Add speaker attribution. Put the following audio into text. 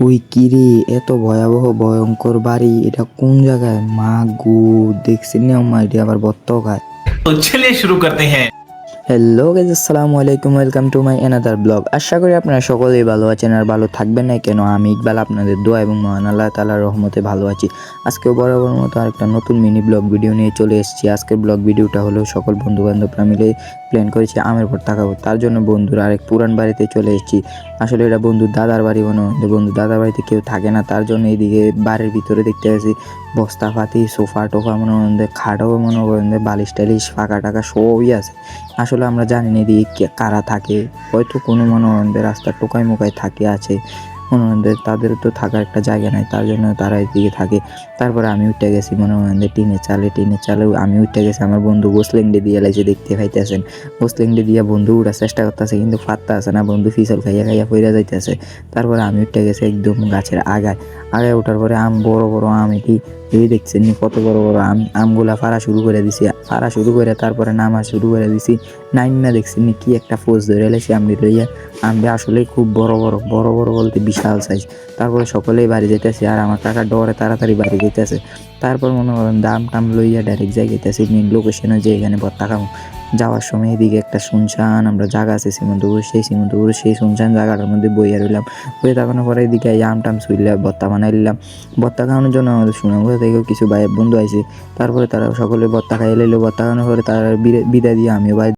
Speaker 1: ওই কিরে, এত ভয়াবহ ভয়ঙ্কর বাড়ি, এটা কোন জায়গায়? মা গো, দেখছি না মা, এটা আবার বত্ত খায়।
Speaker 2: तो चलिए शुरू करते हैं।
Speaker 1: হ্যালো গাইজ, আসসালামু আলাইকুম, welcome to my another blog. আশা করি আপনারা সকলেই ভালো আছেন আর ভালো থাকবেন। না কেন, আমি ইকবাল আপনাদের দোয়া এবং মহান আল্লাহ তাআলার রহমতে ভালো আছি। আজকেও বরাবর মতো আরেকটা নতুন মিনি ব্লগ ভিডিও নিয়ে চলে এসেছি। আজকের ব্লগ ভিডিওটা হলো সকল বন্ধুবান্ধবরা মিলে প্ল্যান করেছি আমের পর তাকাবো, তার জন্য বন্ধুর আরেক পুরান বাড়িতে চলে এসেছি। আসলে এটা বন্ধুর দাদার বাড়ি, মনে হয় বন্ধুর দাদার বাড়িতে কেউ থাকে না, তার জন্য এইদিকে বাড়ির ভিতরে দেখতে পাচ্ছি বস্তাপাতি, সোফা টোফা, মনে করেন খাটও, মনে করেন বালিশ টালিশ, ফাঁকা টাকা সবই আছে। আসলে আমরা জানি না এদিকে কারা থাকে, হয়তো কোনো মনে করেন রাস্তার টোকায় মোকায় থাকে আছে, মনে করেন তাদের তো থাকার একটা জায়গা নাই, তার জন্য তারা এদিকে থাকে। তারপরে আমি উঠে গেছি, মনে করেন টিনের চালে আমি উঠে গেছি। আমার বন্ধু গোসলেংডে দিয়ে এলাইছে, দেখতে পাইতেছেন। গোসলেংডে দিয়ে বন্ধু উঠার চেষ্টা করতেছে, কিন্তু পারতে আছে না, বন্ধু ফিসল খাইয়া খাইয়া পইরা যাইতেছে। তারপরে আমি উঠে গেছি একদম গাছের আগায় ওঠার পরে বড় বড় আম, এটি এই দেখছেন কত বড় বড় আমগুলা ফাড়া শুরু করে তারপরে নামা শুরু করে দিছি। নাইমা দেখছেন কি একটা ফোজ ধরে এলেছি আমটি লইয়া। আমটি আসলে খুব বড় বড় বলতে বিশাল সাইজ। তারপরে সকলেই বাড়ি যেতেছে আর আমার কাকা ডরে তাড়াতাড়ি বাড়ি যেতেছে। তারপর মনে করেন দাম টাম লইয়া ডাইরেক্ট যাই গেতেছি মেন লোকেশনে, যে এখানে ভর্তা খাবো। যাওয়ার সময় এদিকে একটা শুনশান আমরা জায়গা আছে সীমন্তপুর, সেই শুনশান জায়গাটার মধ্যে বইয়া রইলাম। বইয়ে তাকানোর পরে এদিকে আম টাম ছুইলে ভর্তা বানাই নিলাম। ভর্তা খাওয়ানোর জন্য আমাদের সুনামগঞ্জ থেকেও কিছু ভাই বন্ধু আইছে। তারপরে তারা সকলে ভর্তা খাইয়ে লইলো। ভর্তা খাওয়ানোর পরে তারা বিদায় দিয়ে আমিও বাড়ি